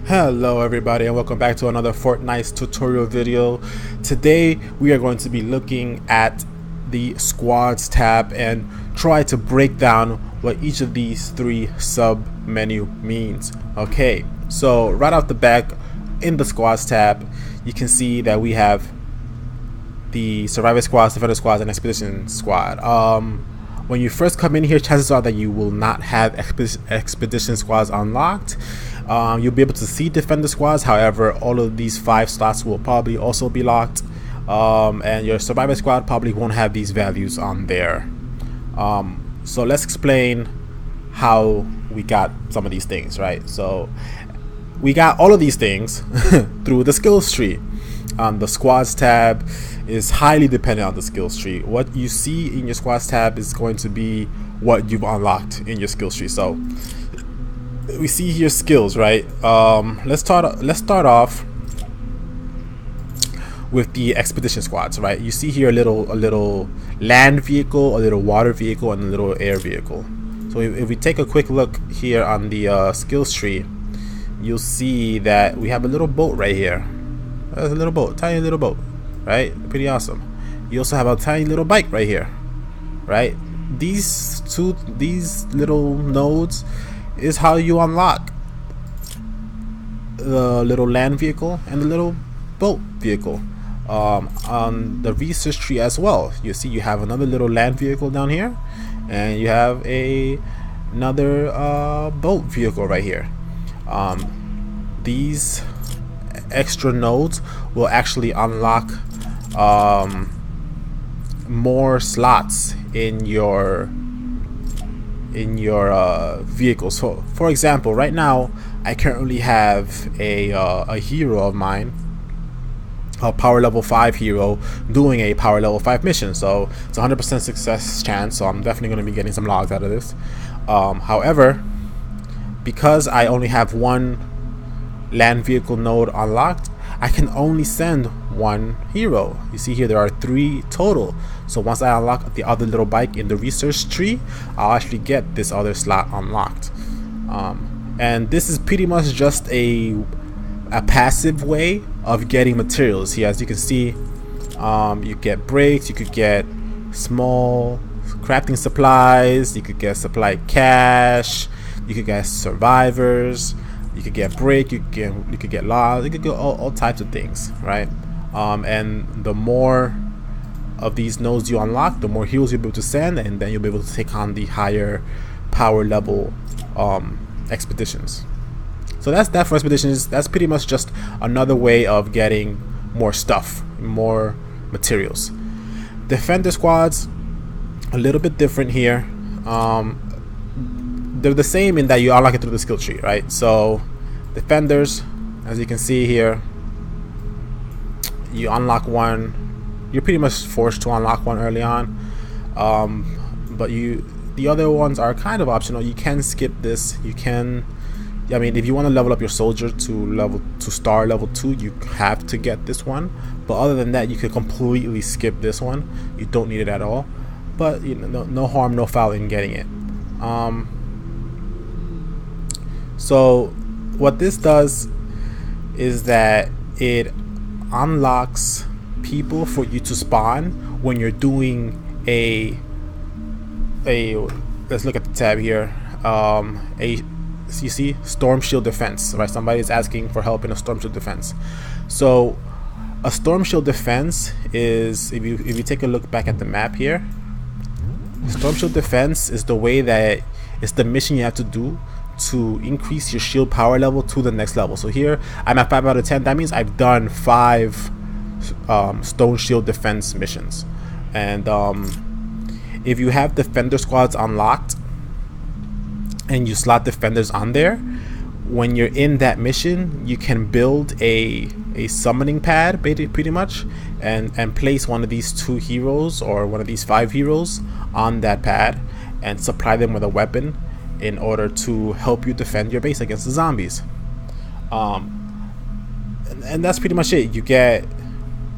Hello everybody and welcome back to another Fortnite tutorial video. Today we are going to be looking at the squads tab and try to break down what each of these three sub menu means. Okay, so right off the back in the squads tab you can see that we have the survivor squads, defender squads, and expedition squad. When you first come in here, chances are that you will not have expedition squads unlocked. You'll be able to see defender squads, however all of these 5 slots will probably also be locked, and your survivor squad probably won't have these values on there. So let's explain how we got some of these things, right? So we got all of these things through the skills tree. The squads tab is highly dependent on the skills tree. What you see in your squads tab is going to be what you've unlocked in your skills tree. So we see here skills, right? Let's start off with the expedition squads, right? You see here a little land vehicle, a little water vehicle, and a little air vehicle. So if we take a quick look here on the skills tree, you'll see that we have a little boat right here. There's a little boat, tiny little boat, right? Pretty awesome. You also have a tiny little bike right here, right? These little nodes is how you unlock the little land vehicle and the little boat vehicle. On the research tree as well, you see you have another little land vehicle down here, and you have another boat vehicle right here. These extra nodes will actually unlock more slots in your vehicles. So for example, right now I currently have a hero of mine, a power level 5 hero, doing a power level 5 mission. So it's 100% success chance, so I'm definitely going to be getting some logs out of this. However, because I only have one land vehicle node unlocked, I can only send one hero. You see here there are 3 total. So once I unlock the other little bike in the research tree, I'll actually get this other slot unlocked. And this is pretty much just a passive way of getting materials here. As you can see, you get breaks, you could get small crafting supplies, you could get supply cash, you could get survivors, you could get break, you could get logs, you could get all types of things, right? And the more of these nodes you unlock, the more heroes you'll be able to send, and then you'll be able to take on the higher power level expeditions. So that's that for expeditions. That's pretty much just another way of getting more stuff, more materials. Defender squads, a little bit different here. They're the same in that you unlock it through the skill tree, right? So defenders, as you can see here, you unlock one. You're pretty much forced to unlock one early on, but the other ones are kind of optional. You can skip this. You can, I mean, if you want to level up your soldier to star level 2, you have to get this one. But other than that, you could completely skip this one. You don't need it at all. But you know, no harm, no foul in getting it. So what this does is that it unlocks people for you to spawn when you're doing a let's look at the tab here. You see storm shield defense, right? Somebody's asking for help in a storm shield defense. So a storm shield defense is, if you take a look back at the map here, storm shield defense is the way that it's the mission you have to do to increase your shield power level to the next level. So here I'm at 5 out of 10. That means I've done 5 stone shield defense missions. And if you have defender squads unlocked and you slot defenders on there, when you're in that mission, you can build a summoning pad pretty much, and place one of these 2 heroes or one of these 5 heroes on that pad and supply them with a weapon in order to help you defend your base against the zombies. And that's pretty much it. You get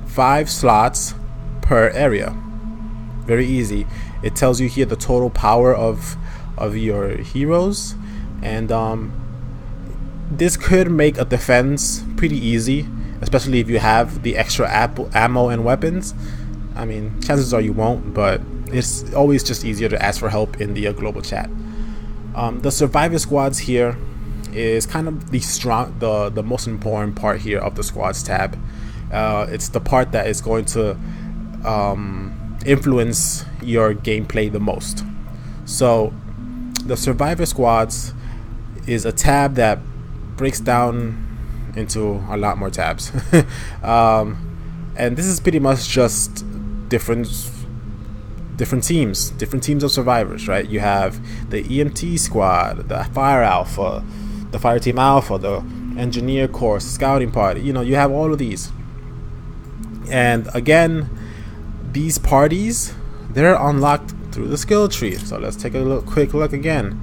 5 slots per area. Very easy. It tells you here the total power of your heroes, and This could make a defense pretty easy, especially if you have the extra ammo and weapons. I mean, chances are you won't, but it's always just easier to ask for help in the global chat. The survivor squads here is kind of the most important part here of the squads tab. It's the part that is going to influence your gameplay the most. So the survivor squads is a tab that breaks down into a lot more tabs. And this is pretty much just different teams of survivors, right? You have the EMT squad, the fire alpha, the fire team alpha, the engineer corps, scouting party. You know, you have all of these. And again, these parties, they're unlocked through the skill tree. So let's take a quick look again.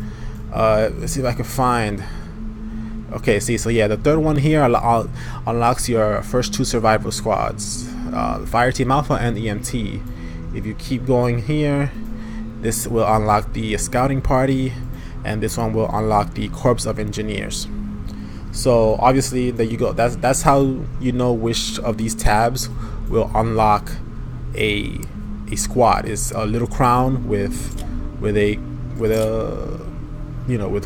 Let's see if I can find. Okay, see, so yeah, the third one here unlocks your first two survival squads, fire team alpha and EMT. If you keep going here, this will unlock the scouting party, and this one will unlock the corps of engineers. So obviously, there you go. That's how you know which of these tabs will unlock a squad. It's a little crown with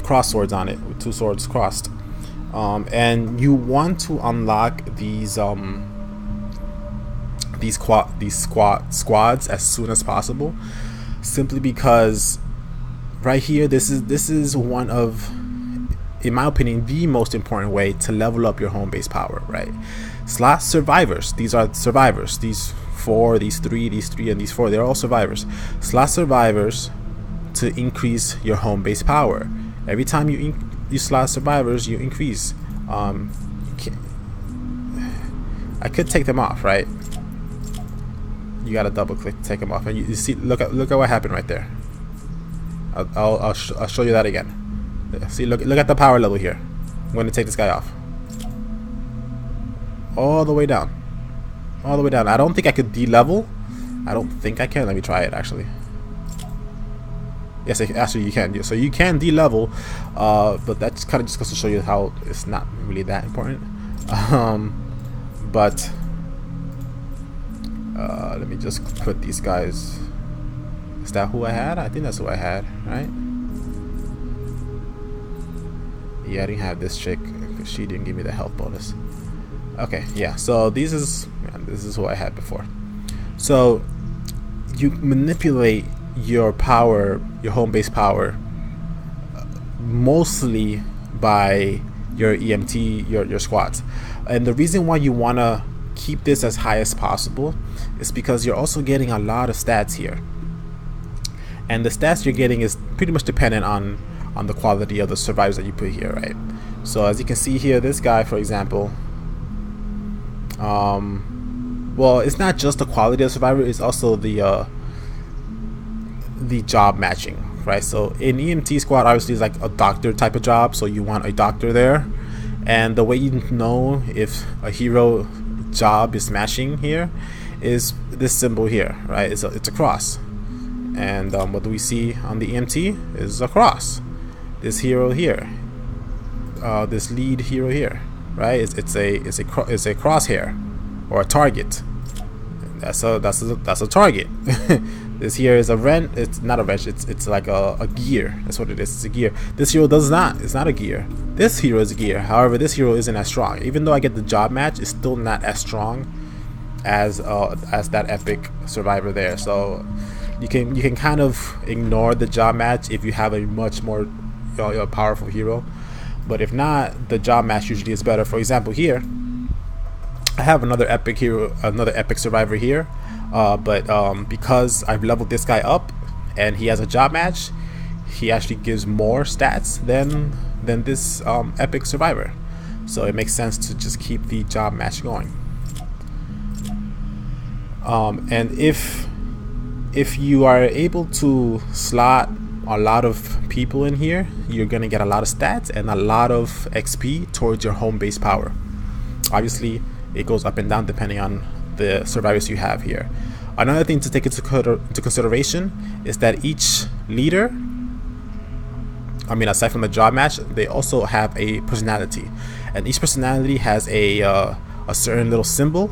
cross swords on it, with two swords crossed. And you want to unlock these squads as soon as possible, simply because right here, this is one of, in my opinion, the most important way to level up your home base power, right? Slot survivors, these are survivors, these 4, these 3, these 3, and these 4, they're all survivors. Slot survivors to increase your home base power. Every time you slot survivors, you increase. I could take them off, right? You gotta double click to take them off, and you see, look at what happened right there. I'll show you that again. See, look at the power level here. I'm going to take this guy off. All the way down. All the way down. I don't think I could de-level. I don't think I can. Let me try it, actually. Yes, actually you can. So you can de-level, but that's kind of just goes to show you how it's not really that important. But let me just put these guys. Is that who I had? I think that's who I had, right? Yeah, I didn't have this chick because she didn't give me the health bonus. Okay, yeah. So this is who I had before. So you manipulate your power, your home base power, mostly by your EMT, your squads. And the reason why you want to keep this as high as possible is because you're also getting a lot of stats here. And the stats you're getting is pretty much dependent on the quality of the survivors that you put here, right? So as you can see here, this guy, for example, well, it's not just the quality of the survivor, it's also the job matching, right? So in EMT squad, obviously it's like a doctor type of job, so you want a doctor there. And the way you know if a hero job is matching here is this symbol here, right? It's a cross. And what do we see on the EMT is a cross. This hero here, this lead hero here, right? It's a crosshair or a target. That's a target. This here is a wrench. It's not a wrench. It's like a gear. That's what it is. It's a gear. This hero does not. It's not a gear. This hero is a gear. However, this hero isn't as strong. Even though I get the job match, it's still not as strong as that epic survivor there. So you can kind of ignore the job match if you have a much more powerful hero. But if not, the job match usually is better. For example, here I have another epic hero, another epic survivor here. But because I've leveled this guy up and he has a job match, he actually gives more stats than this epic survivor. So it makes sense to just keep the job match going. And if you are able to slot a lot of people in here, you're gonna get a lot of stats and a lot of XP towards your home base power. Obviously, it goes up and down depending on the survivors you have here. Another thing to take into consideration is that each leader aside from the job match, they also have a personality, and each personality has a certain little symbol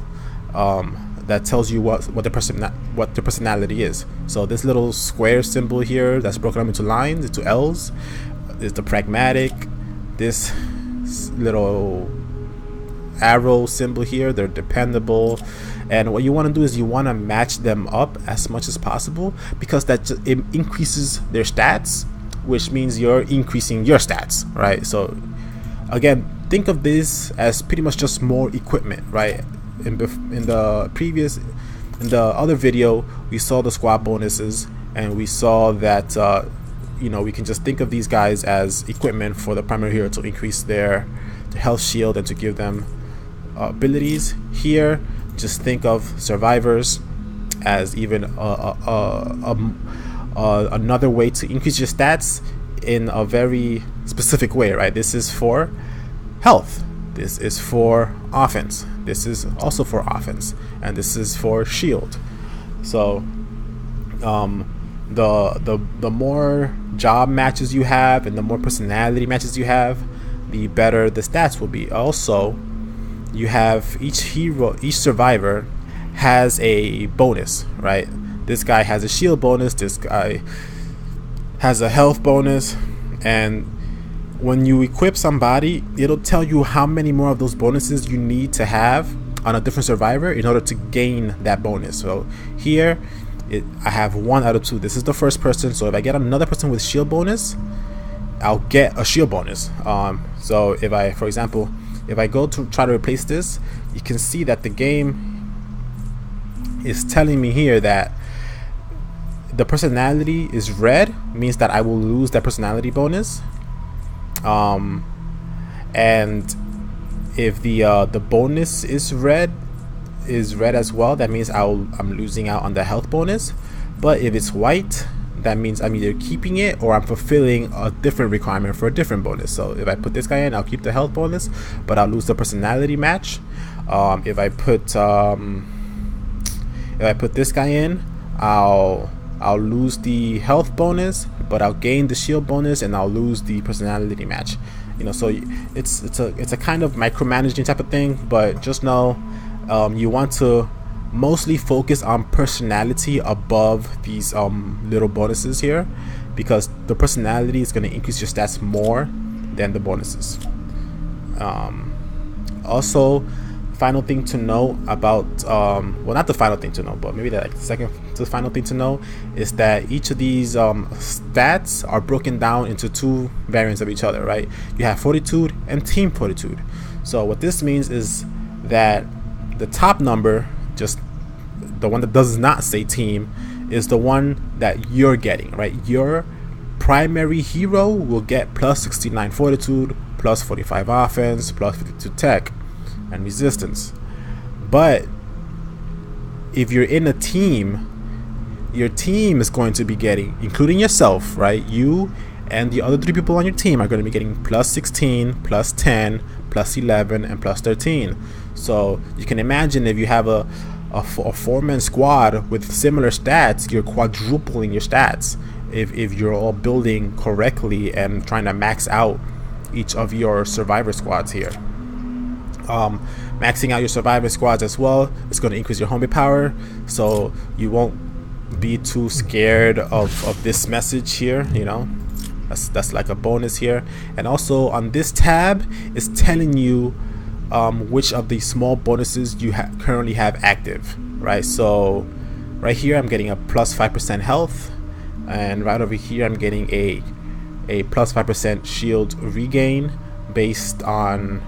that tells you what the personality is. So this little square symbol here that's broken up into lines, into L's, is the pragmatic. This little arrow symbol here, they're dependable. And what you want to do is you want to match them up as much as possible, because it increases their stats, which means you're increasing your stats, right? So again, think of this as pretty much just more equipment, right? In the other video, we saw the squad bonuses, and we saw that we can just think of these guys as equipment for the primary hero to increase their health shield and to give them abilities. Here, just think of survivors as even another way to increase your stats in a very specific way, right? This is for health, this is for offense, this is also for offense, and this is for shield. So the more job matches you have and the more personality matches you have, the better the stats will be. Also, you have each survivor has a bonus, right? This guy has a shield bonus, this guy has a health bonus, and when you equip somebody, it'll tell you how many more of those bonuses you need to have on a different survivor in order to gain that bonus. So here I have 1 out of 2. This is the first person, so if I get another person with shield bonus, I'll get a shield bonus. So if I, for example, if I go to try to replace this, you can see that the game is telling me here that the personality is red, means that I will lose that personality bonus. And if the bonus is red as well, that means I'm losing out on the health bonus. But if it's white, that means I'm either keeping it or I'm fulfilling a different requirement for a different bonus. So if I put this guy in, I'll keep the health bonus, but I'll lose the personality match. If I put this guy in, I'll lose the health bonus, but I'll gain the shield bonus, and I'll lose the personality match. So it's a kind of micromanaging type of thing, but just know you want to mostly focus on personality above these little bonuses here, because the personality is going to increase your stats more than the bonuses. Also, final thing to know about well, not the final thing to know, but maybe the second to the final thing to know is that each of these stats are broken down into 2 variants of each other, right? You have fortitude and team fortitude. So what this means is that the top number, just the one that does not say team, is the one that you're getting, right? Your primary hero will get plus 69 fortitude, plus 45 offense, plus 52 tech and resistance. But if you're in a team, your team is going to be getting, including yourself, right? You and the other 3 people on your team are going to be getting plus 16, plus 10, plus 11, and plus 13. So you can imagine if you have a 4-man squad with similar stats, you're quadrupling your stats if you're all building correctly and trying to max out each of your survivor squads here. Maxing out your survivor squads as well is going to increase your homie power, so you won't be too scared of this message here. That's like a bonus here. And also on this tab is telling you which of the small bonuses you currently have active, right? So right here I'm getting a plus 5% health, and right over here I'm getting a plus 5% shield regain based on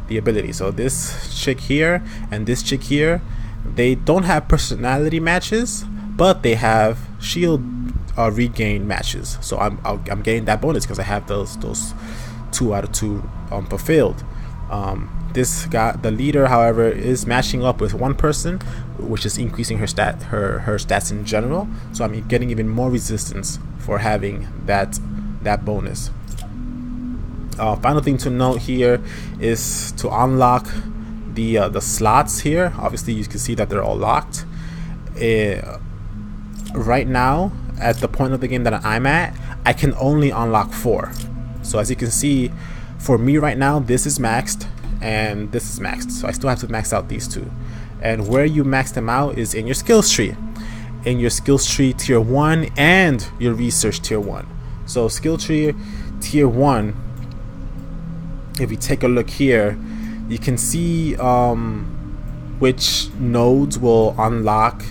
the ability. So this chick here and this chick here, they don't have personality matches, but they have shield regain matches. So I'm getting that bonus because I have those 2 out of 2 fulfilled. This guy, the leader, however, is matching up with one person, which is increasing her stats in general. So I'm getting even more resistance for having that bonus. Final thing to note here is to unlock the slots here. Obviously, you can see that they're all locked. Right now, at the point of the game that I'm at, I can only unlock 4. So as you can see, for me right now, this is maxed and this is maxed, so I still have to max out these 2. And where you max them out is in your skills tree, tier 1 and your research tier 1. So skill tree tier 1, if you take a look here, you can see which nodes will unlock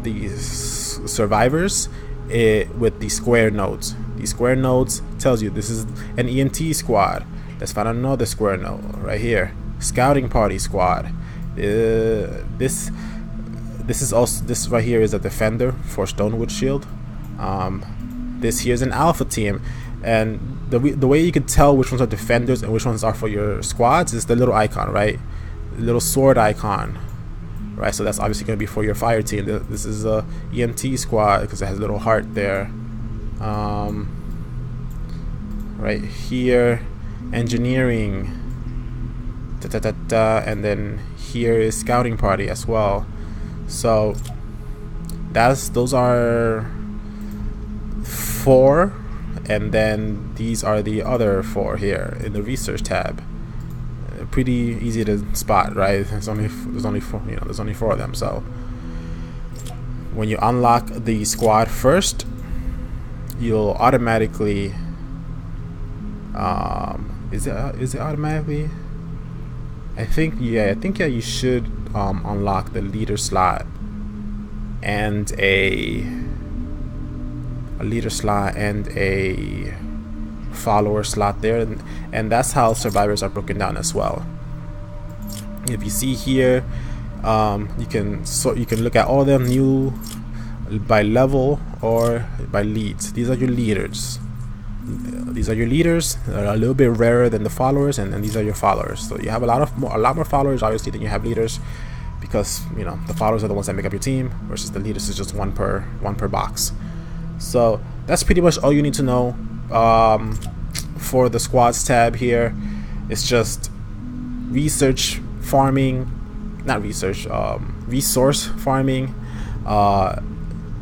these survivors with the square nodes. These square nodes tells you this is an EMT squad. Let's find another square node right here. Scouting party squad. This right here is a defender for Stonewood Shield. This here is an alpha team, and the way you can tell which ones are defenders and which ones are for your squads is the little icon, right? The little sword icon, right? So that's obviously going to be for your fire team. This is a EMT squad because it has a little heart there. Right here, engineering, and then here is scouting party as well. So those are 4, and then these are the other 4 here in the research tab. Pretty easy to spot, right? There's only 4, there's only 4 of them. So when you unlock the squad first, you'll automatically is it automatically? I think yeah, you should unlock the leader slot and a leader slot and a follower slot there, and that's how survivors are broken down as well. If you see here, you can look at all of them, new by level or by leads. These are your leaders. They're a little bit rarer than the followers, and these are your followers. So you have a lot more followers obviously than you have leaders, because the followers are the ones that make up your team, versus the leaders is just one per box. So that's pretty much all you need to know for the squads tab here. It's just research farming, not research, resource farming,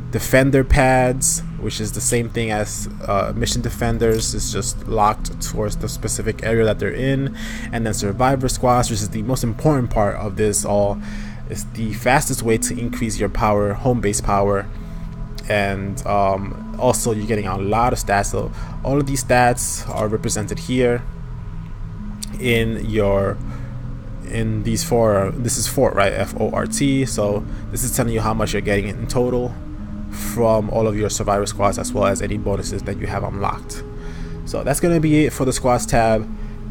defender pads, which is the same thing as mission defenders. It's just locked towards the specific area that they're in, and then survivor squads, which is the most important part of this all. It's the fastest way to increase your power, home base power, and also you're getting a lot of stats. So all of these stats are represented here in these 4. This is Fort, right? F-O-R-T. So this is telling you how much you're getting in total from all of your survivor squads, as well as any bonuses that you have unlocked. So that's going to be it for the squads tab.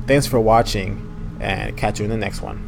Thanks for watching, and catch you in the next one.